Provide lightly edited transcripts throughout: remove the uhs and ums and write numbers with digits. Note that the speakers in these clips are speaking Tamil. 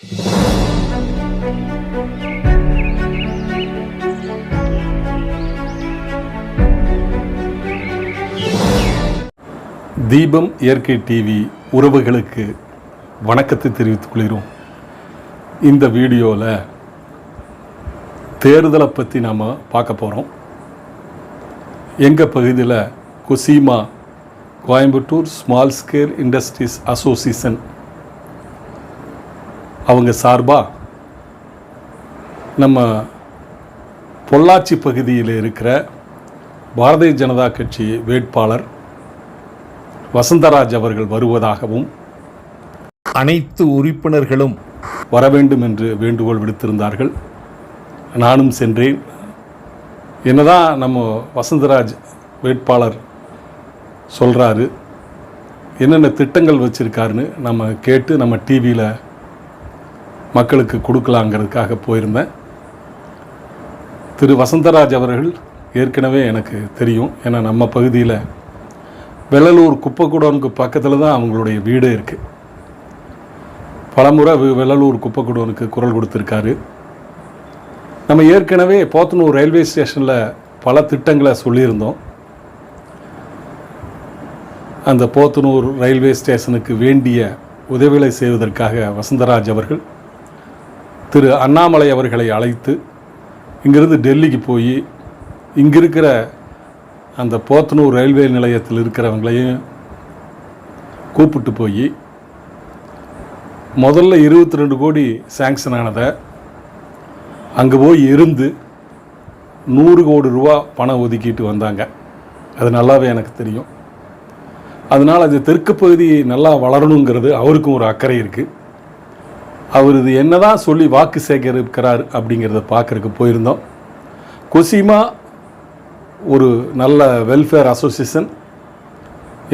தீபம் இயற்கை டிவி உறவுகளுக்கு வணக்கத்தை தெரிவித்துக் கொள்கிறோம். இந்த வீடியோவில் தேர்தலை பற்றி நாம் பார்க்க போகிறோம். எங்கள் பகுதியில் COSIMA Coimbatore small scale industries association அவங்க சார்பாக நம்ம பொள்ளாச்சி பகுதியில் இருக்கிற பாரதிய ஜனதா கட்சி வேட்பாளர் வசந்தராஜ் அவர்கள் வருவதாகவும் அனைத்து உறுப்பினர்களும் வர வேண்டும் என்று வேண்டுகோள் விடுத்திருந்தார்கள். நானும் சென்றேன். என்னதான் நம்ம வசந்தராஜ் வேட்பாளர் சொல்கிறாரு, என்னென்ன திட்டங்கள் வச்சுருக்காருன்னு நம்ம கேட்டு நம்ம டிவியில் மக்களுக்கு கொடுக்கலாங்கிறதுக்காக போயிருந்தேன். திரு வசந்தராஜ் அவர்கள் ஏற்கனவே எனக்கு தெரியும். ஏன்னா நம்ம பகுதியில் வெள்ளலூர் குப்பைக்குடோனுக்கு பக்கத்தில் தான் அவங்களுடைய வீடு இருக்குது. பலமுறை வெள்ளலூர் குப்பைக்குடோனுக்கு குரல் கொடுத்துருக்காரு. நம்ம ஏற்கனவே போத்தனூர் ரயில்வே ஸ்டேஷனில் பல திட்டங்களை சொல்லியிருந்தோம். அந்த போத்தனூர் ரயில்வே ஸ்டேஷனுக்கு வேண்டிய உதவிகளை செய்வதற்காக வசந்தராஜ் அவர்கள் திரு அண்ணாமலை அவர்களை அழைத்து இங்கிருந்து டெல்லிக்கு போய் இங்கே இருக்கிற அந்த போத்தனூர் ரயில்வே நிலையத்தில் இருக்கிறவங்களையும் கூப்பிட்டு போய் முதல்ல 22 கோடி சேங்ஷன் ஆனதை அங்கே போய் இருந்து 100 கோடி ரூபா பணம் ஒதுக்கிட்டு வந்தாங்க. அது நல்லாவே எனக்கு தெரியும். அதனால் அது தெற்கு பகுதி நல்லா வளரணுங்கிறது அவருக்கும் ஒரு அக்கறை இருக்குது. அவர் இது என்ன தான் சொல்லி வாக்கு சேகரிக்கிறார் அப்படிங்கிறத பார்க்குறதுக்கு போயிருந்தோம். கொசிமா ஒரு நல்ல வெல்ஃபேர் அசோசியேஷன்,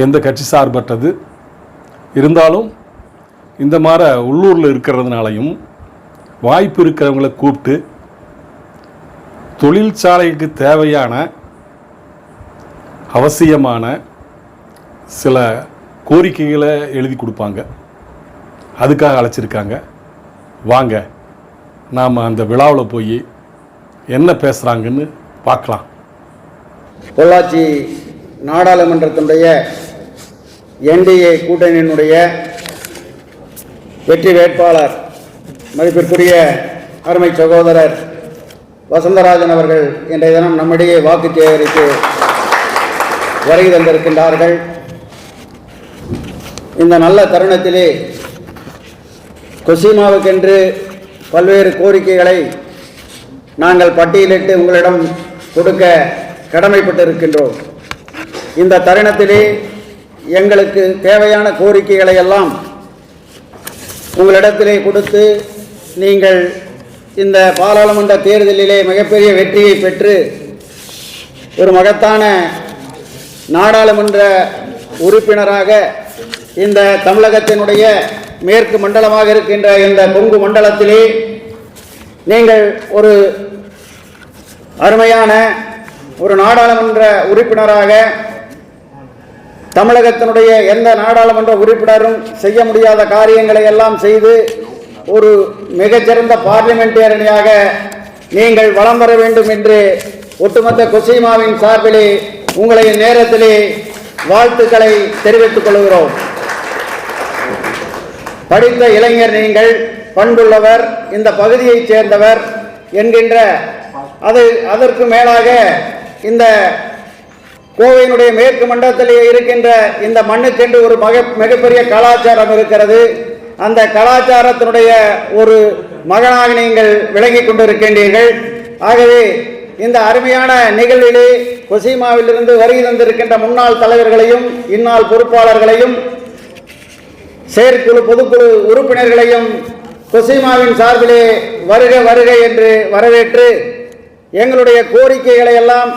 எந்த கட்சி சார்பற்றது இருந்தாலும் இந்த மாதிரி உள்ளூரில் இருக்கிறதுனாலையும் வாய்ப்பு இருக்கிறவங்கள கூப்பிட்டு தொழிற்சாலைக்கு தேவையான அவசியமான சில கோரிக்கைகளை எழுதி கொடுப்பாங்க. அதுக்காக அழைச்சிருக்காங்க. வாங்க நாம் அந்த விழாவில் போய் என்ன பேசுகிறாங்கன்னு பார்க்கலாம். பொள்ளாச்சி நாடாளுமன்றத்தினுடைய என்டிஏ கூட்டணியினுடைய வெற்றி வேட்பாளர் மதிப்பிற்குரிய அருமை சகோதரர் வசந்தராஜன் அவர்கள் இன்றைய தினம் நம்மிடையே வாக்கு சேகரித்து வருகை தந்திருக்கின்றார்கள். இந்த நல்ல தருணத்திலே கொசிமாவுக்கென்று பல்வேறு கோரிக்கைகளை நாங்கள் பட்டியலிட்டு உங்களிடம் கொடுக்க கடமைப்பட்டிருக்கின்றோம். இந்த தருணத்திலே எங்களுக்கு தேவையான கோரிக்கைகளை எல்லாம் உங்களிடத்திலே கொடுத்து நீங்கள் இந்த பாராளுமன்ற தேர்தலிலே மிகப்பெரிய வெற்றியை பெற்று ஒரு மகத்தான நாடாளுமன்ற உறுப்பினராக இந்த தமிழகத்தினுடைய மேற்கு மண்டலமாக இருக்கின்ற இந்த கொங்கு மண்டலத்திலே நீங்கள் ஒரு அருமையான ஒரு நாடாளுமன்ற உறுப்பினராக தமிழகத்தினுடைய எந்த நாடாளுமன்ற உறுப்பினரும் செய்ய முடியாத காரியங்களை எல்லாம் செய்து ஒரு மிகச்சிறந்த பார்லிமெண்டேரியனாக நீங்கள் வலம் வர வேண்டும் என்று ஒட்டுமொத்த கொசிமாவின் சார்பிலே உங்களை நேரத்திலே வாழ்த்துக்களை தெரிவித்துக் கொள்கிறோம். படித்த இளைஞர், நீங்கள் பண்புள்ளவர், இந்த பகுதியைச் சேர்ந்தவர் என்கின்ற அதற்கு மேலாக இந்த கோவையினுடைய மேற்கு மண்டலத்திலே இருக்கின்ற இந்த மண்ணுக்கென்று ஒரு மிகப்பெரிய கலாச்சாரம் இருக்கிறது. அந்த கலாச்சாரத்தினுடைய ஒரு மகனாக நீங்கள் விளங்கிக் கொண்டிருக்கின்றீர்கள். ஆகவே இந்த அருமையான நிகழ்விலே கொசிமாவிலிருந்து வருகை தந்திருக்கின்ற முன்னாள் தலைவர்களையும் இந்நாள் பொறுப்பாளர்களையும் செயற்குழு பொதுக்குழு உறுப்பினர்களையும் கொசிமாவின் சார்பிலே வருக வருக என்று வரவேற்று எங்களுடைய கோரிக்கைகளை எல்லாம்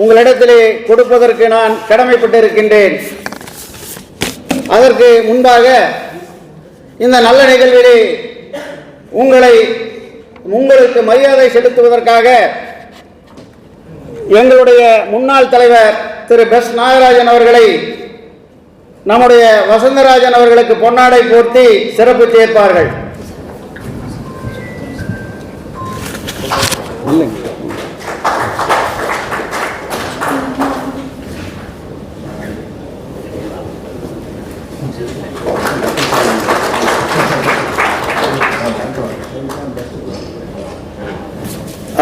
உங்களிடத்திலே கொடுப்பதற்கு நான் கடமைப்பட்டிருக்கின்றேன். அதற்கு முன்பாக இந்த நல்ல நிகழ்விலே உங்களுக்கு மரியாதை செலுத்துவதற்காக எங்களுடைய முன்னாள் தலைவர் திரு பெஸ் நாகராஜன் அவர்களை நம்முடைய வசந்தராஜன் அவர்களுக்கு பொன்னாடை போர்த்தி சிறப்பு சேர்ப்பார்கள். இல்லைங்க.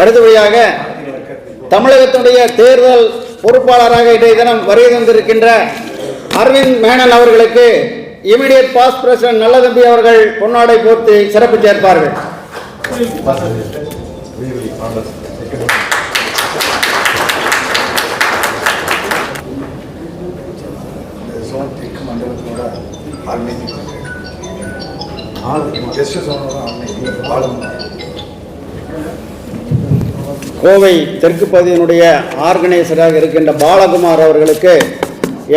அடுத்தபடியாக தமிழகத்தினுடைய தேர்தல் பொறுப்பாளராக இன்றைய தினம் வருகை தந்திருக்கின்ற அரவிந்த் மேனன் அவர்களுக்கு இமிடியேட் பாஸ்ட் பிரசிடென்ட் நல்லதம்பி அவர்கள் பொன்னாடை போர்த்தி சிறப்பு சேர்ப்பார்கள். கோவை தெற்கு பகுதியினுடைய ஆர்கனைசராக இருக்கின்ற பாலகுமார் அவர்களுக்கு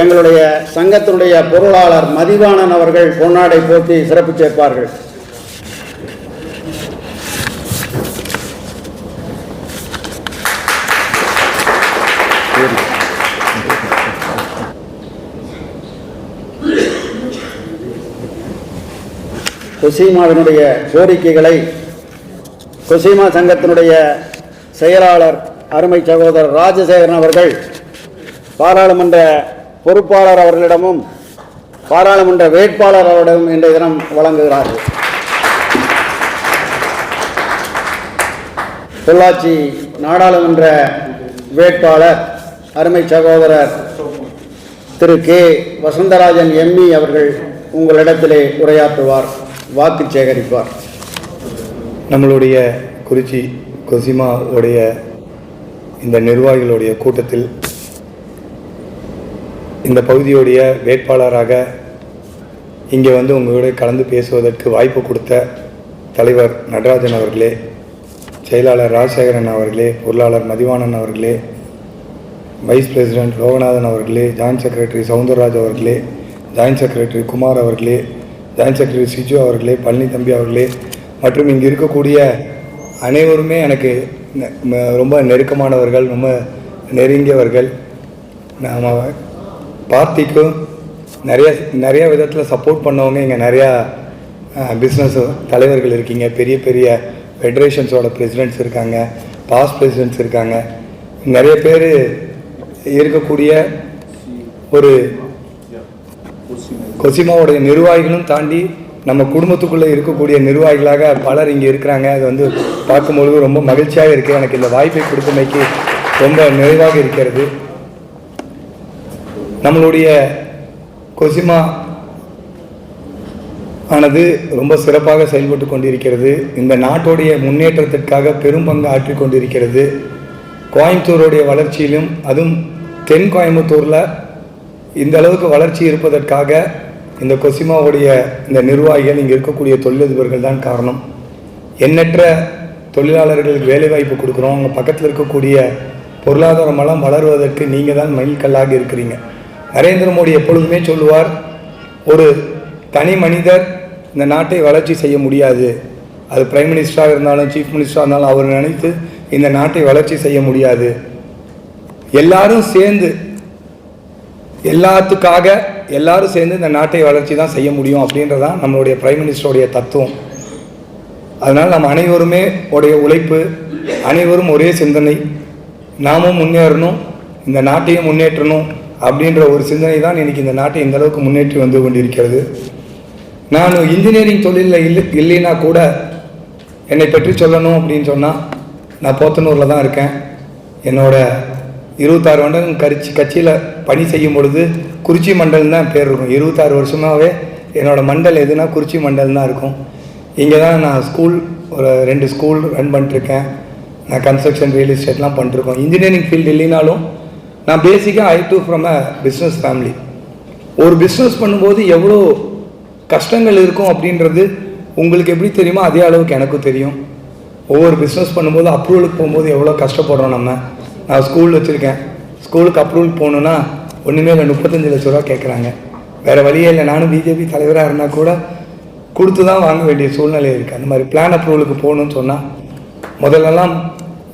எங்களுடைய சங்கத்தினுடைய பொருளாளர் மதிவாணன் அவர்கள் பொன்னாடை போர்த்தி சிறப்பு சேர்ப்பார்கள். கொசிமாவினுடைய கோரிக்கைகளை கொசிமா சங்கத்தினுடைய செயலாளர் அருமை சகோதரர் ராஜசேகரன் அவர்கள் பாராளுமன்ற பொறுப்பாளர் அவர்களிடமும் பாராளுமன்ற வேட்பாளர் அவரிடமும் இன்றைய தினம் வழங்குகிறார்கள். பொள்ளாச்சி நாடாளுமன்ற வேட்பாளர் அருமை சகோதரர் திரு கே வசந்தராஜன் எம்இ அவர்கள் உங்களிடத்திலே உரையாற்றுவார், வாக்கு சேகரிப்பார். நம்மளுடைய குறிச்சி கொசிமா உடைய இந்த நிர்வாகிகளுடைய கூட்டத்தில் இந்த பகுதியுடைய வேட்பாளராக இங்கே வந்து உங்களுடைய கலந்து பேசுவதற்கு வாய்ப்பு கொடுத்த தலைவர் நடராஜன் அவர்களே, செயலாளர் ராஜசேகரன் அவர்களே, பொருளாளர் மதிவாணன் அவர்களே, வைஸ் பிரசிடென்ட் லோகநாதன் அவர்களே, ஜாயின்ட் செக்ரட்டரி சவுந்தரராஜ் அவர்களே, ஜாயின்ட் செக்ரட்டரி குமார் அவர்களே, ஜாயின்ட் செக்ரட்டரி சிஜு அவர்களே, பழனி தம்பி அவர்களே மற்றும் இங்கே இருக்கக்கூடிய அனைவருமே எனக்கு ரொம்ப நெருக்கமானவர்கள், ரொம்ப நெருங்கியவர்கள். நம்ம பார்ட்டிக்கும் நிறைய விதத்தில் சப்போர்ட் பண்ணவங்க இங்கே நிறையா பிஸ்னஸ் தலைவர்கள் இருக்கீங்க, பெரிய பெரிய ஃபெடரேஷன்ஸோட பிரசிடென்ட்ஸ் இருக்காங்க, பாஸ்ட் பிரசிடென்ட்ஸ் இருக்காங்க, நிறைய பேர் இருக்கக்கூடிய ஒரு கொசிமாவுடைய நிர்வாகிகளும் தாண்டி நம்ம குடும்பத்துக்குள்ளே இருக்கக்கூடிய நிர்வாகிகளாக பலர் இங்கே இருக்கிறாங்க. அது வந்து பார்க்கும்பொழுது ரொம்ப மகிழ்ச்சியாக இருக்குது. எனக்கு இந்த வாய்ப்பை கொடுத்தமைக்கு ரொம்ப நிறைவாக இருக்கிறது. நம்மளுடைய கொசிமா ஆனது ரொம்ப சிறப்பாக செயல்பட்டு கொண்டிருக்கிறது. இந்த நாட்டுடைய முன்னேற்றத்திற்காக பெரும் பங்கு ஆற்றி கொண்டிருக்கிறது. கோயம்புத்தூருடைய வளர்ச்சியிலும் அதுவும் தென் கோயம்புத்தூரில் இந்த அளவுக்கு வளர்ச்சி இருப்பதற்காக இந்த கொசிமாவுடைய இந்த நிர்வாகிகள், இங்கே இருக்கக்கூடிய தொழிலதிபர்கள் தான் காரணம். எண்ணற்ற தொழிலாளர்களுக்கு வேலைவாய்ப்பு கொடுக்குறோம். அவங்க பக்கத்தில் இருக்கக்கூடிய பொருளாதாரமெல்லாம் வளருவதற்கு நீங்கள் தான் மைல்கல்லாக இருக்கிறீங்க. நரேந்திர மோடி எப்பொழுதுமே சொல்லுவார், ஒரு தனி மனிதர் இந்த நாட்டை வளர்ச்சி செய்ய முடியாது. அது பிரைம் மினிஸ்டராக இருந்தாலும் சீஃப் மினிஸ்டராக இருந்தாலும் அவர் நினைத்து இந்த நாட்டை வளர்ச்சி செய்ய முடியாது. எல்லாரும் சேர்ந்து எல்லாரும் சேர்ந்து இந்த நாட்டை வளர்ச்சி தான் செய்ய முடியும் அப்படின்றதான் நம்மளுடைய பிரைம் மினிஸ்டருடைய தத்துவம். அதனால் நம்ம அனைவருமே உடைய உழைப்பு, அனைவரும் ஒரே சிந்தனை, நாமும் முன்னேறணும், இந்த நாட்டையும் முன்னேற்றணும் அப்படின்ற ஒரு சிந்தனை தான் இன்றைக்கி இந்த நாட்டை இந்த அளவுக்கு முன்னேற்றி வந்து கொண்டிருக்கிறது. நான் இன்ஜினியரிங் தொழிலில் இல்லைன்னா கூட என்னை பற்றி சொல்லணும் அப்படின்னு சொன்னால் நான் போத்தனூரில் தான் இருக்கேன். என்னோட 26 வருடம் கட்சியில் பணி செய்யும் பொழுது குறிச்சி மண்டல் தான் பேர் இருக்கும். 26 வருஷமாகவே என்னோடய மண்டல் எதுனா குறிச்சி மண்டல் தான் இருக்கும். இங்கே தான் நான் ஒரு 2 ஸ்கூல் ரன் பண்ணிட்டுருக்கேன். நான் கன்ஸ்ட்ரக்ஷன், ரியல் எஸ்டேட்லாம் பண்ணிட்டுருக்கோம். இன்ஜினியரிங் ஃபீல்டு இல்லைனாலும் நான் பேசிக்காக I do from a business family. ஒரு பிஸ்னஸ் பண்ணும்போது எவ்வளோ கஷ்டங்கள் இருக்கும் அப்படின்றது உங்களுக்கு எப்படி தெரியுமோ அதே அளவுக்கு எனக்கும் தெரியும். ஒவ்வொரு பிஸ்னஸ் பண்ணும்போது அப்ரூவலுக்கு போகும்போது எவ்வளோ கஷ்டப்படுறோம் நம்ம. நான் ஸ்கூல் வச்சுருக்கேன். ஸ்கூலுக்கு அப்ரூவல் போகணுன்னா ஒன்றுமே இல்லை, 35 லட்ச ரூபா கேட்குறாங்க. வேறு வழியே இல்லை. நானும் பிஜேபி தலைவராக இருந்தால் கூட கொடுத்து தான் வாங்க வேண்டிய சூழ்நிலை இருக்குது. அந்த மாதிரி பிளான் அப்ரூவலுக்கு போகணுன்னு சொன்னால் முதல்லலாம்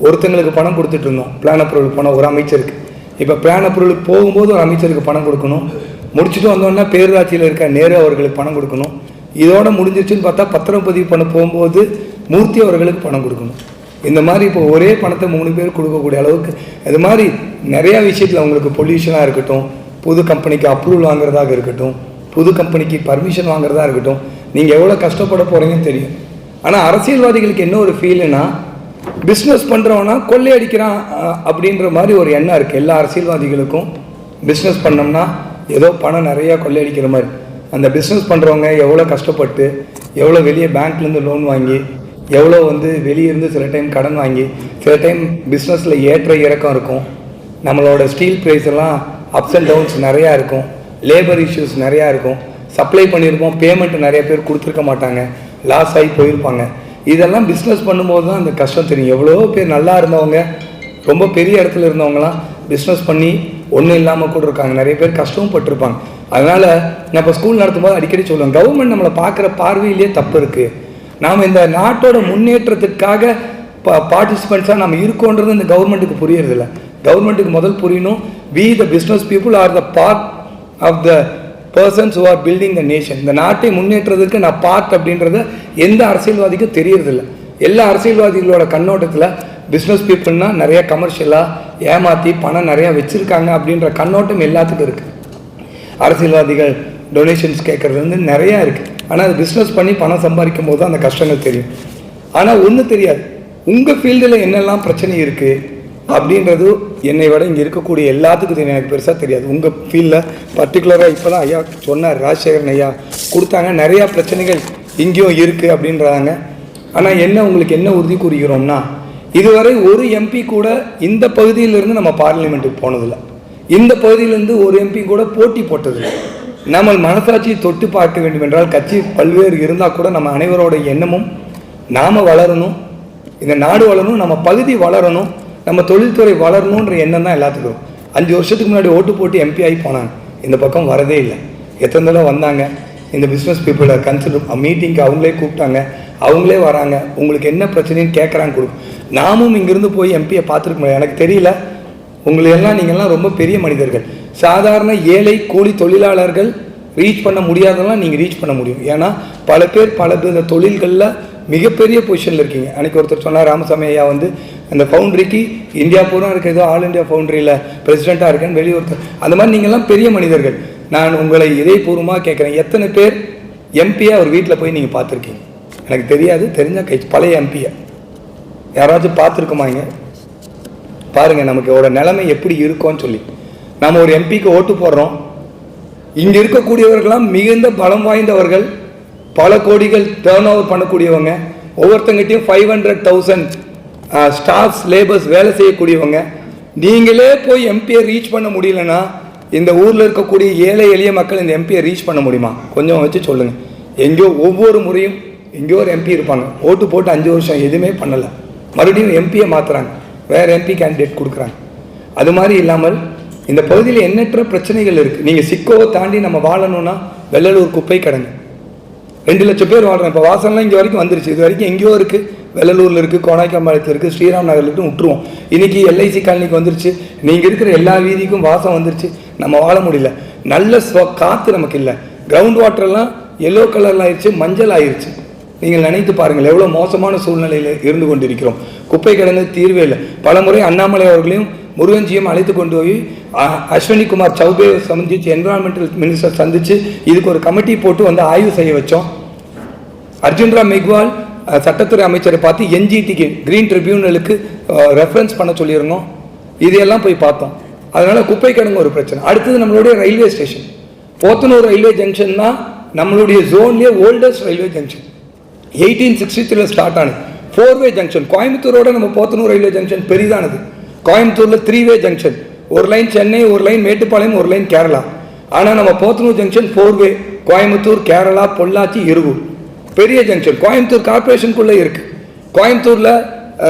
ஒருத்தங்களுக்கு பணம் கொடுத்துட்டு இருந்தோம். பிளான் அப்ரூவலுக்கு போனால் ஒரு அமைச்சருக்கு. இப்போ பிளான் அப்ரூவலுக்கு போகும்போது ஒரு அமைச்சருக்கு பணம் கொடுக்கணும். முடிச்சுட்டு வந்தோன்னா பேரூராட்சியில் இருக்க நேரு அவர்களுக்கு பணம் கொடுக்கணும். இதோட முடிஞ்சிருச்சுன்னு பார்த்தா பத்திரம் பதிவு பண்ண போகும்போது மூர்த்தி அவர்களுக்கு பணம் கொடுக்கணும். இந்த மாதிரி இப்போ ஒரே பணத்தை 3 பேர் கொடுக்கக்கூடிய அளவுக்கு இது மாதிரி நிறையா விஷயத்தில் அவங்களுக்கு பொல்யூஷனாக இருக்கட்டும், புது கம்பெனிக்கு அப்ரூவல் வாங்குறதாக இருக்கட்டும், புது கம்பெனிக்கு பர்மிஷன் வாங்குறதா இருக்கட்டும், நீங்கள் எவ்வளோ கஷ்டப்பட போகிறீங்கன்னு தெரியும். ஆனால் அரசியல்வாதிகளுக்கு என்ன ஒரு ஃபீலுன்னா, பிஸ்னஸ் பண்ணுறவனா கொள்ளையடிக்கிறான் அப்படின்ற மாதிரி ஒரு எண்ணம் இருக்குது எல்லா அரசியல்வாதிகளுக்கும். பிஸ்னஸ் பண்ணோம்னா ஏதோ பணம் நிறையா கொள்ளையடிக்கிற மாதிரி. அந்த பிஸ்னஸ் பண்ணுறவங்க எவ்வளோ கஷ்டப்பட்டு, எவ்வளோ வெளியே பேங்க்லேருந்து லோன் வாங்கி, எவ்வளோ வெளியிருந்து சில டைம் கடன் வாங்கி, சில டைம் பிஸ்னஸில் ஏற்ற இறக்கம் இருக்கும். நம்மளோட ஸ்டீல் ப்ரைஸ் எல்லாம் அப்ஸ் அண்ட் டவுன்ஸ் நிறையா இருக்கும், லேபர் இஷ்யூஸ் நிறையா இருக்கும், சப்ளை பண்ணியிருப்போம், பேமெண்ட் நிறைய பேர் கொடுத்துருக்க மாட்டாங்க, லாஸ் ஆகி போயிருப்பாங்க. இதெல்லாம் பிஸ்னஸ் பண்ணும்போது தான் அந்த கஷ்டம் தெரியும். எவ்வளோ பேர் நல்லா இருந்தவங்க, ரொம்ப பெரிய இடத்துல இருந்தவங்களாம் பிஸ்னஸ் பண்ணி ஒன்றும் இல்லாமல் கூட இருக்காங்க. நிறைய பேர் கஷ்டமும் பட்டிருப்பாங்க. அதனால் நான் இப்போ ஸ்கூல் நடத்தும்போது அடிக்கடி சொல்லுவேன், கவர்மெண்ட் நம்மளை பார்க்குற பார்வையிலே தப்பு இருக்குது. நாம் இந்த நாட்டோட முன்னேற்றத்துக்காக பார்ட்டிசிபெண்ட்ஸாக நம்ம இருக்கோன்றது இந்த கவர்மெண்ட்டுக்கு புரியறதில்ல. கவர்மெண்ட்டுக்கு முதல் புரியணும், we the business people are the part of the persons who are building the nation. இந்த நாட்டை முன்னேற்றதுக்கு நான் பார்ட் அப்படின்றத எந்த அரசியல்வாதிக்கும் தெரியறதில்ல. எல்லா அரசியல்வாதிகளோட கண்ணோட்டத்தில் பிஸ்னஸ் பீப்புள்னா நிறைய கமர்ஷியலாக ஏமாற்றி பணம் நிறையா வச்சுருக்காங்க அப்படின்ற கண்ணோட்டம் எல்லாத்துக்கும் இருக்குது. அரசியல்வாதிகள் டொனேஷன்ஸ் கேட்குறது நிறையா இருக்குது. ஆனால் அது பிஸ்னஸ் பண்ணி பணம் சம்பாதிக்கும் போது தான் அந்த கஷ்டங்கள் தெரியும். ஆனால் ஒன்றும் தெரியாது, உங்கள் ஃபீல்டில் என்னெல்லாம் பிரச்சனை இருக்குது அப்படின்றது என்னை விட இங்கே இருக்கக்கூடிய எல்லாத்துக்கும் தெரியும். எனக்கு பெருசாக தெரியாது. உங்கள் ஃபீல்டில் பர்டிகுலராக இப்போ தான் ஐயா சொன்னார், ராஜசேகரன் ஐயா கொடுத்தாங்க, நிறையா பிரச்சனைகள் இங்கேயும் இருக்குது அப்படின்றாங்க. ஆனால் என்ன உங்களுக்கு என்ன உறுதி கூறுகிறோம்னா, இதுவரை ஒரு எம்பி கூட இந்த பகுதியிலிருந்து நம்ம பார்லிமெண்ட்டுக்கு போனதில்லை, இந்த பகுதியிலேருந்து ஒரு எம்பி கூட போட்டி போட்டதில்லை. நம்ம மனசாட்சியை தொட்டு பார்க்க வேண்டும் என்றால், கட்சி பல்வேறு இருந்தால் கூட நம்ம அனைவரோட எண்ணமும் நாம் வளரணும், இந்த நாடு வளரணும், நம்ம பகுதி வளரணும், நம்ம தொழில்துறை வளரணுன்ற எண்ணம் தான் எல்லாத்துக்கும். 5 வருஷத்துக்கு முன்னாடி ஓட்டு போட்டு எம்பி ஆகி போனாங்க, இந்த பக்கம் வரதே இல்லை. எத்தனை தடவை வந்தாங்க, இந்த பிஸ்னஸ் பீப்புளை கன்சிடர் மீட்டிங்க்கு அவங்களே கூப்பிட்டாங்க, அவங்களே வராங்க, உங்களுக்கு என்ன பிரச்சனைன்னு கேட்குறாங்க கொடுக்கும். நாமும் இங்கேருந்து போய் எம்பியை பார்த்துருக்க முடியாது. எனக்கு தெரியல, உங்களையெல்லாம் நீங்கள்லாம் ரொம்ப பெரிய மனிதர்கள். சாதாரண ஏழை கூலி தொழிலாளர்கள் ரீச் பண்ண முடியாதெல்லாம் நீங்கள் ரீச் பண்ண முடியும். ஏன்னா பல பேர் பல தொழில்களில் மிகப்பெரிய பொசிஷனில் இருக்கீங்க. அன்றைக்கி ஒருத்தர் சொன்னார், ராமசாமி ஐயா அந்த ஃபவுண்ட்ரிக்கு இந்தியா பூரா இருக்க ஏதோ ஆல் இண்டியா ஃபவுண்ட்ரியில் பிரசிடெண்ட்டாக இருக்கேன்னு வெளியூர். அந்த மாதிரி நீங்கள்லாம் பெரிய மனிதர்கள். நான் உங்களை இதயபூர்வமாக கேட்குறேன், எத்தனை பேர் எம்பியை அவர் வீட்டில் போய் நீங்கள் பார்த்துருக்கீங்க? எனக்கு தெரியாது, தெரிஞ்ச பழைய எம்பியை யாராச்சும் பார்த்துருக்குமாங்க? பாருங்கள் நமக்கு நிலைமை எப்படி இருக்கும்னு சொல்லி. நம்ம ஒரு எம்பிக்கு ஓட்டு போடுறோம், இங்கே இருக்கக்கூடியவர்களாம் மிகுந்த பலம் வாய்ந்தவர்கள், பல கோடிகள் டேர்ன் ஓவர் பண்ணக்கூடியவங்க, ஒவ்வொருத்தங்கிட்டையும் 500,000 ஸ்டாஃப்ஸ் லேபர்ஸ் வேலை செய்யக்கூடியவங்க. நீங்களே போய் எம்பியை ரீச் பண்ண முடியலன்னா இந்த ஊரில் இருக்கக்கூடிய ஏழை எளிய மக்கள் இந்த எம்பியை ரீச் பண்ண முடியுமா? கொஞ்சம் வச்சு சொல்லுங்கள். எங்கேயோ ஒவ்வொரு முறையும் எங்கேயோ ஒரு எம்பி இருப்பாங்க, ஓட்டு போட்டு 5 வருஷம் எதுவுமே பண்ணலை, மறுபடியும் எம்பியை மாற்றுறாங்க, வேறு எம்பி கேண்டிடேட் கொடுக்குறாங்க. அது மாதிரி இல்லாமல் இந்த பகுதியில் எண்ணற்ற பிரச்சனைகள் இருக்குது. நீங்கள் சிக்கோவை தாண்டி நம்ம வாழணும்னா வெள்ளலூர் குப்பை கிடங்கு 2 லட்சம் பேர் வாழ்கிறோம். இப்போ வாசல்லாம் இங்கே வரைக்கும் வந்துருச்சு, இது வரைக்கும் எங்கேயோ இருக்குது, வெள்ளலூரில் இருக்குது, கோனாய்க்காம்பாளையத்தில் இருக்குது, ஸ்ரீராம் நகரில் இருக்குது, விட்டுருவோம். இன்றைக்கி எல்ஐசி காலனிக்கு வந்துருச்சு, நீங்கள் இருக்கிற எல்லா வீதிக்கும் வாசம் வந்துருச்சு, நம்ம வாழ முடியல. நல்ல காற்று நமக்கு இல்லை, கிரவுண்ட் வாட்டர்லாம் எல்லோ கலரில் ஆயிடுச்சு, மஞ்சள் ஆயிடுச்சு. நீங்கள் நினைத்து பாருங்கள் எவ்வளோ மோசமான சூழ்நிலையில் இருந்து கொண்டிருக்கிறோம். குப்பை கிடங்கு தீர்வே இல்லை. பல முறை அண்ணாமலை அவர்களையும் முருகன்ஜியும் அழைத்து கொண்டு போய் அஸ்வினி குமார் சௌபே சந்திச்சு, என்விரான்மெண்டல் மினிஸ்டர் சந்தித்து இதுக்கு ஒரு கமிட்டி போட்டு ஆய்வு செய்ய வச்சோம். அர்ஜுன் ராம் மெக்வால் சட்டத்துறை அமைச்சரை பார்த்து என்ஜிடிக்கு கிரீன் ட்ரிபியூனலுக்கு ரெஃபரன்ஸ் பண்ண சொல்லியிருந்தோம். இதையெல்லாம் போய் பார்த்தோம். அதனால் குப்பை கிடங்கு ஒரு பிரச்சனை. அடுத்தது நம்மளுடைய railway station, Podanur railway junction தான் நம்மளுடைய ஜோன்லேயே ஓல்டஸ்ட் ரயில்வே ஜங்ஷன். 1863 ஸ்டார்ட் ஆனது 4-வே ஜங்ஷன். கோயம்புத்தூரோட நம்ம போத்தனூர் ரயில்வே ஜங்ஷன் பெரிதானது. கோயம்புத்தூரில் 3-வே ஜங்ஷன், ஒரு லைன் சென்னை, ஒரு லைன் மேட்டுப்பாளையம், ஒரு லைன் கேரளா. ஆனால் நம்ம போத்தனூர் ஜங்ஷன் 4-வே, கோயம்புத்தூர், கேரளா, பொள்ளாச்சி, இருகூர். பெரிய ஜங்ஷன் கோயம்புத்தூர் கார்பரேஷனுக்குள்ளே இருக்குது. கோயம்புத்தூரில்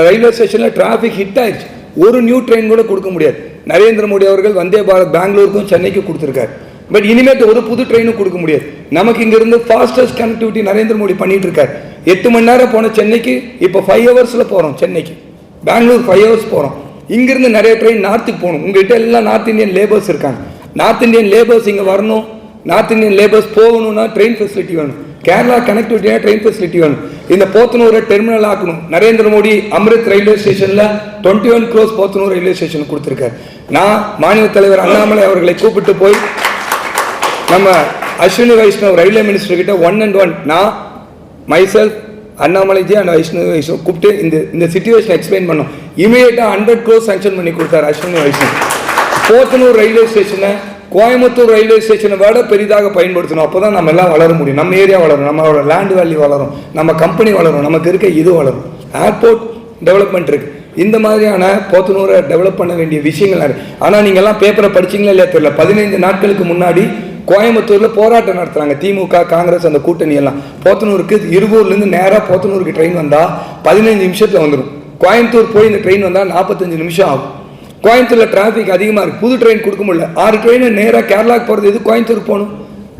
ரயில்வே ஸ்டேஷனில் டிராஃபிக் ஹிட் ஆயிடுச்சு, ஒரு நியூ ட்ரெயின் கூட கொடுக்க முடியாது. நரேந்திர மோடி அவர்கள் வந்தே பாரத் பெங்களூருக்கும் சென்னைக்கு கொடுத்துருக்காரு. பட் இனிமேட்டு ஒரு புது ட்ரெயினும் கொடுக்க முடியாது. நமக்கு இங்கிருந்து ஃபாஸ்டஸ்ட் கனெக்டிவிட்டி நரேந்திர மோடி பண்ணிட்டு இருக்காரு. 8 மணி நேரம் போன சென்னைக்கு இப்போ 5 ஹவர்ஸில் போகிறோம். சென்னைக்கு பெங்களூர் 5 ஹவர்ஸ் போகிறோம். இங்கிருந்து நிறைய ட்ரெயின் நார்த்துக்கு போகணும். உங்கள்கிட்ட எல்லாம் நார்த் இந்தியன் லேபர்ஸ் இருக்காங்க. நார்த் இந்தியன் லேபர்ஸ் இங்கே வரணும், நார்த் இந்தியன் லேபர்ஸ் போகணும்னா ட்ரெயின் ஃபெசிலிட்டி வேணும். கேரளா கனெக்டிவிட்டியாக ட்ரெயின் ஃபெசிலிட்டி வேணும். இந்த போத்தனூரை டெர்மினல் ஆக்கணும். நரேந்திர மோடி அம்ரித் ரயில்வே ஸ்டேஷனில் 21 crores போத்தனூர் ரயில்வே ஸ்டேஷன் கொடுத்துருக்காரு. நான் மாநில தலைவர் அண்ணாமலை அவர்களை கூப்பிட்டு போய் நம்ம அஸ்வினி வைஷ்ணவ் ரயில்வே மினிஸ்டர் கிட்ட 1-on-1 நான் மைசெல்ஃப் அண்ணாமலைஜி அண்ட் வைஷ்ணவ் கூப்பிட்டு இந்த சிச்சுவேஷன் எக்ஸ்பிளைன் பண்ணோம். இமீடியட்டாக 100 crores சாங்ஷன் பண்ணி கொடுத்தாரு அஸ்வினி வைஷ்ணவ். போத்தனூர் ரயில்வே ஸ்டேஷனை கோயம்புத்தூர் ரயில்வே ஸ்டேஷனை விட பெரிதாக பயன்படுத்தணும். அப்போ தான் நம்ம எல்லாம் வளர முடியும். நம்ம ஏரியா வளரும், நம்மளோட லேண்ட் வேல்யூ வளரும், நம்ம கம்பெனி வளரும், நமக்கு இருக்க இது வளரும், ஏர்போர்ட் டெவலப்மெண்ட் இருக்குது. இந்த மாதிரியான போத்தனூரை டெவலப் பண்ண வேண்டிய விஷயங்கள் இருக்குது. ஆனால் நீங்கள்லாம் பேப்பரை படிச்சிங்களா இல்லையா தெரியல. 15 நாட்களுக்கு முன்னாடி கோயம்புத்தூரில் போராட்டம் நடத்துகிறாங்க திமுக காங்கிரஸ் அந்த கூட்டணி எல்லாம். போத்தனூருக்கு இருகூர்லேருந்து நேராக போத்தனூருக்கு ட்ரெயின் வந்தால் 15 நிமிஷத்தில் வந்துடும். கோயம்புத்தூர் போய் இந்த ட்ரெயின் வந்தால் 45 நிமிஷம் ஆகும். கோயம்புத்தூரில் டிராஃபிக் அதிகமாக இருக்குது. புது ட்ரெயின் கொடுக்க முடியல. 6 ட்ரெயின் நேராக கேரளாவுக்கு போகிறது எது கோயம்புத்தூருக்கு போகணும்.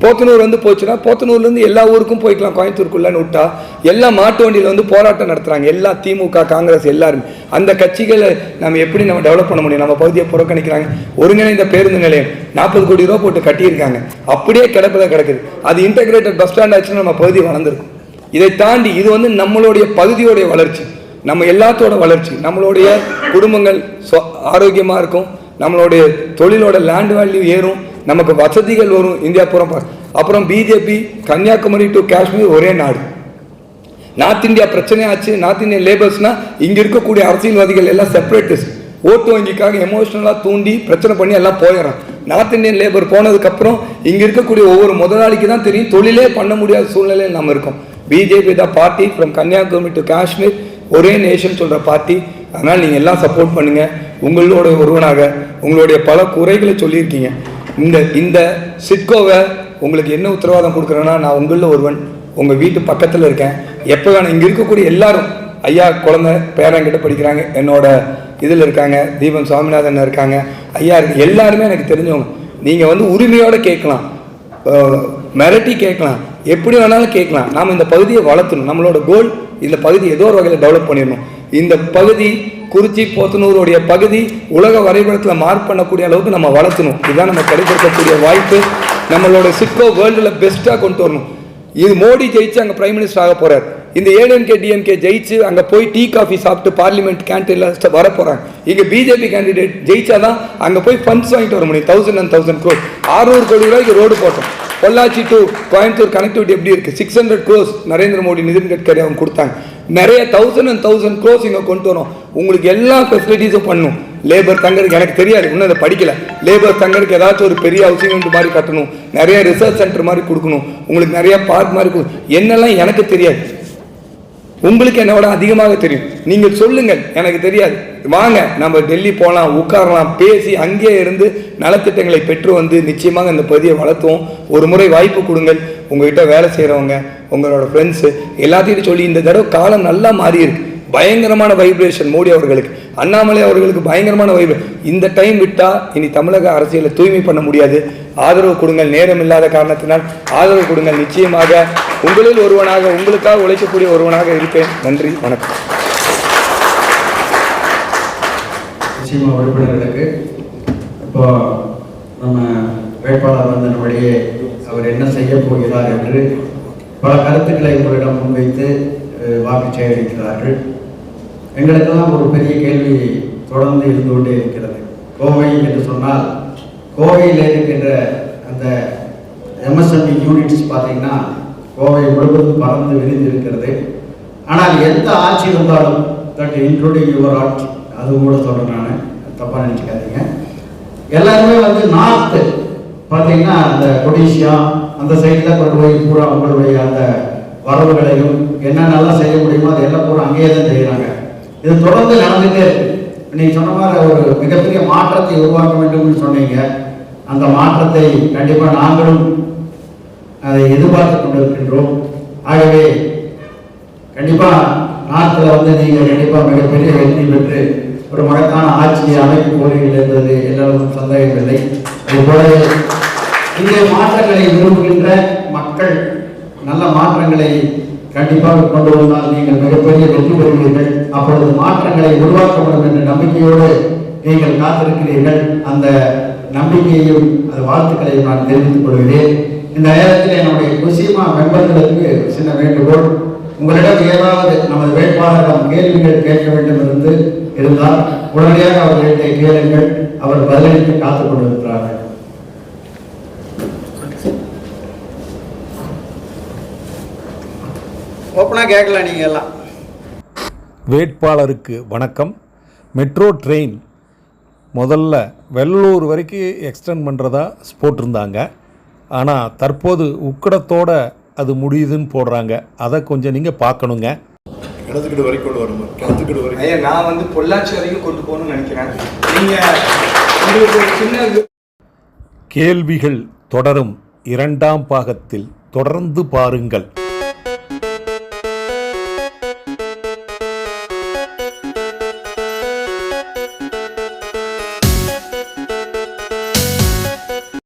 போத்தனூர் வந்து போச்சுன்னா போத்தனூர்லேருந்து எல்லா ஊருக்கும் போய்க்கலாம். கோயம்புத்தூருக்குள்ளன்னு விட்டா எல்லா மாட்டு வண்டியில் வந்து போராட்டம் நடத்துகிறாங்க. எல்லா திமுக காங்கிரஸ் எல்லாருமே. அந்த கட்சிகளை நம்ம எப்படி நம்ம டெவலப் பண்ண முடியும்? நம்ம பகுதியை புறக்கணிக்கிறாங்க. ஒருங்கிணைந்த பேருந்து நிலையம் 40 கோடி ரூபா போட்டு கட்டியிருக்காங்க. அப்படியே கிடக்குது. அது இன்டெகிரேட்டட் பஸ் ஸ்டாண்ட் ஆச்சுன்னா நம்ம பகுதி வளர்ந்துருக்கும். இதை தாண்டி இது வந்து நம்மளுடைய பகுதியோடைய வளர்ச்சி, நம்ம எல்லாத்தோட வளர்ச்சி. நம்மளுடைய குடும்பங்கள் ஆரோக்கியமாக இருக்கும், நம்மளுடைய தொழிலோட லேண்ட் வேல்யூ ஏறும், நமக்கு வசதிகள் வரும் இந்தியா புறம். அப்புறம் பிஜேபி கன்னியாகுமரி டு காஷ்மீர் ஒரே நாடு. நார்த் இந்தியா பிரச்சனையாச்சு. நார்த் இந்தியன் லேபர்ஸ்னா இங்கே இருக்கக்கூடிய அரசியல்வாதிகள் எல்லாம் செப்பரேட்டிஸ்ட். ஓட்டு வங்கிக்காக எமோஷனலாக தூண்டி பிரச்சனை பண்ணி எல்லாம் போயிடறான். நார்த் இந்தியன் லேபர் போனதுக்கப்புறம் இங்கே இருக்கக்கூடிய ஒவ்வொரு முதலாளிக்கு தான் தெரியும் தொழிலே பண்ண முடியாத சூழ்நிலையில் நம்ம இருக்கோம். பிஜேபி தான் party from Kanyakumari to Kashmir, ஒரே நேஷன் சொல்கிற பார்ட்டி. அதனால் நீங்கள் எல்லாம் சப்போர்ட் பண்ணுங்கள். உங்களோட ஒருவனாக உங்களுடைய பல குறைகளை சொல்லியிருக்கீங்க. இந்த சிட்கோவை உங்களுக்கு என்ன உத்தரவாதம் கொடுக்குறேன்னா, நான் உங்களில் ஒருவன், உங்கள் வீட்டு பக்கத்தில் இருக்கேன். எப்போ வேணும் இங்கே இருக்கக்கூடிய எல்லாரும், ஐயா குழந்தை பேரங்கிட்ட படிக்கிறாங்க, என்னோட இதில் இருக்காங்க, தீபம் சுவாமிநாதன் இருக்காங்க, ஐயா இருக்கு, எல்லாருமே எனக்கு தெரிஞ்சவங்க. நீங்கள் வந்து உரிமையோடு கேட்கலாம், மிரட்டி கேட்கலாம், எப்படி வேணாலும் கேட்கலாம். நாம் இந்த பகுதியை வளர்த்தணும். நம்மளோட கோல் இந்த பகுதி ஏதோ ஒரு வகையில் டெவலப் பண்ணிடணும். இந்த பகுதி குறிச்சி போத்தனூருடைய பகுதி உலக வரைபடத்தில் மார்க் பண்ணக்கூடிய அளவுக்கு நம்ம வளர்த்தணும். இதுதான் நம்ம கிடைக்கக்கூடிய வாய்ப்பு. நம்மளோட சிட்கோ வேர்ல்டில் பெஸ்ட்டாக கொண்டு வரணும். இது மோடி ஜெயிச்சு அங்கே பிரைம் மினிஸ்டர் ஆக போகிறார். இந்த ஏடிஎம்கே டிஎம்கே ஜெயிச்சு அங்கே போய் டீ காஃபி சாப்பிட்டு பார்லிமெண்ட் கேன்டீனில் வர போகிறாங்க. இங்கே பிஜேபி கேண்டிடேட் ஜெயிச்சாதான் அங்கே போய் ஃபண்ட்ஸ் வாங்கிட்டு வர முடியும். 1000 crores 600 கோடி ரூபாய்க்கு ரோடு போட்டோம். பொள்ளாச்சி டு கோயம்புத்தூர் கனெக்டிவிட்டி எப்படி இருக்குது? 600 crores நரேந்திர மோடி நிதின் கட்கரி அவங்க கொடுத்தாங்க. நிறைய 1000 crores இங்கே கொண்டு வரோம். உங்களுக்கு எல்லா ஃபெசிலிட்டிஸும் பண்ணும். லேபர் தங்கருக்கு எனக்கு தெரியாது, இன்னும் அதை படிக்கல. லேபர் தங்கருக்கு ஏதாச்சும் ஒரு பெரிய ஹவுசிங் மாதிரி கட்டணும், நிறைய ரிசர்ச் சென்டர் மாதிரி கொடுக்கணும், உங்களுக்கு நிறைய பார்க் மாதிரி என்னெல்லாம் எனக்கு தெரியாது. உங்களுக்கு என்னோட அதிகமாக தெரியும். நீங்கள் சொல்லுங்கள், எனக்கு தெரியாது. வாங்க நம்ம டெல்லி போகலாம், உட்காரலாம், பேசி அங்கே இருந்து நலத்திட்டங்களை பெற்று வந்து நிச்சயமாக இந்த பகுதியை வளர்த்துவோம். ஒரு முறை வாய்ப்பு கொடுங்கள். உங்ககிட்ட வேலை செய்கிறவங்க, உங்களோட ஃப்ரெண்ட்ஸு எல்லாத்தையும் சொல்லி இந்த தடவை காலம் நல்லா மாறி இருக்கு. பயங்கரமான வைப்ரேஷன் மோடி அவர்களுக்கு, அண்ணாமலை அவர்களுக்கு பயங்கரமான வைப்ரேஷன். இந்த டைம் விட்டால் இனி தமிழக அரசியலை தூய்மை பண்ண முடியாது. ஆதரவு கொடுங்கள். நேரம் இல்லாத காரணத்தினால் ஆதரவு கொடுங்கள். நிச்சயமாக உங்களில் ஒருவனாக, உங்களுக்காக உழைக்கக்கூடிய ஒருவனாக இருப்பேன். நன்றி, வணக்கம். நிச்சயமாக உறுப்பினர்களுக்கு இப்போ நம்ம வேட்பாளர் வந்தபடியே அவர் என்ன செய்ய போகிறார் என்று பல கருத்துக்களை உங்களிடம் முன்வைத்து வாக்கு சேகரிக்கிறார்கள். எங்களுக்கெல்லாம் ஒரு பெரிய கேள்வி தொடர்ந்து இருந்து கொண்டே இருக்கிறது. கோவை என்று சொன்னால் கோவையில் இருக்கின்ற அந்த எம்எஸ்எம்இ யூனிட்ஸ் பார்த்தீங்கன்னா கோவை முழுவதும் பறந்து விரிந்து இருக்கிறது. ஆனால் எந்த ஆட்சி வந்தாலும் தட் இன்க்ளூடிங் யுவர் ஆட்சி, அது கூட சொல்கிறேன், நான் தப்பாக நினச்சிக்காதீங்க. எல்லாருமே வந்து நார்த்து பார்த்தீங்கன்னா அந்த கொடிஷியா அந்த சைடில் கொண்டு போய் பூரா உங்களுடைய அந்த வரவுகளையும் என்னென்னலாம் செய்ய முடியுமோ அது எல்லாம் பூரா அங்கேயே தான் செய்கிறாங்க. இது தொடர்ந்து நடந்துகிட்டே இருக்கு. நீங்கள் சொன்ன மாதிரி ஒரு மிகப்பெரிய மாற்றத்தை உருவாக்க வேண்டும்னு சொன்னீங்க. அந்த மாற்றத்தை கண்டிப்பாக நாங்களும் அதை எதிர்பார்த்து கொண்டிருக்கின்றோம். ஆகவே கண்டிப்பாக நாட்டில் வந்து நீங்கள் கண்டிப்பாக மிகப்பெரிய வெற்றி பெற்று ஒரு மகத்தான ஆட்சியை அமைக்க போறீர்கள் என்பது எல்லாருக்கும் சந்தேகமில்லை. அதுபோல இங்கே மாற்றங்களை விரும்புகின்ற மக்கள் நல்ல மாற்றங்களை கண்டிப்பாக கொண்டு வந்தால் நீங்கள் மிகப்பெரிய வெற்றி பெறுவீர்கள். அப்பொழுது மாற்றங்களை உருவாக்கப்படும் என்ற நம்பிக்கையோடு நீங்கள் காத்திருக்கிறீர்கள். அந்த நம்பிக்கையையும் அந்த வாழ்த்துக்களையும் நான் தெரிவித்துக் கொள்கிறேன். இந்த நேரத்தில் என்னுடைய குசிமா மெம்பர்களுக்கு சின்ன வேண்டுகோள், உங்களிடம் ஏதாவது நமது வேட்பாளரிடம் கேள்விகள் கேட்க வேண்டும் இருந்தால் உடனடியாக அவர்களிடையே கேளுங்கள். அவர் பதிலளித்து காத்துக் கொண்டிருக்கிறார்கள். ஓப்பனாக கேட்கலாம் நீங்கள் எல்லாம். வேட்பாளருக்கு வணக்கம். மெட்ரோ ட்ரெயின் முதல்ல வெள்ளூர் வரைக்கும் எக்ஸ்டெண்ட் பண்ணுறதா போட்டிருந்தாங்க. ஆனால் தற்போது உக்கடத்தோட அது முடியுதுன்னு போடுறாங்க. அதை கொஞ்சம் நீங்கள் பார்க்கணுங்க. கிணத்துக்கிட்டு வரைக்கும் வரும். கிணத்துக்கிட்டு வரைக்கும் ஐயா, நான் வந்து பொள்ளாச்சி வரைக்கும் கொண்டு போகணும்னு நினைக்கிறேன். நீங்கள் உங்களுக்கு ஒரு சின்ன கேள்விகள் தொடரும் 2ஆம் பாகத்தில் தொடர்ந்து பாருங்கள்.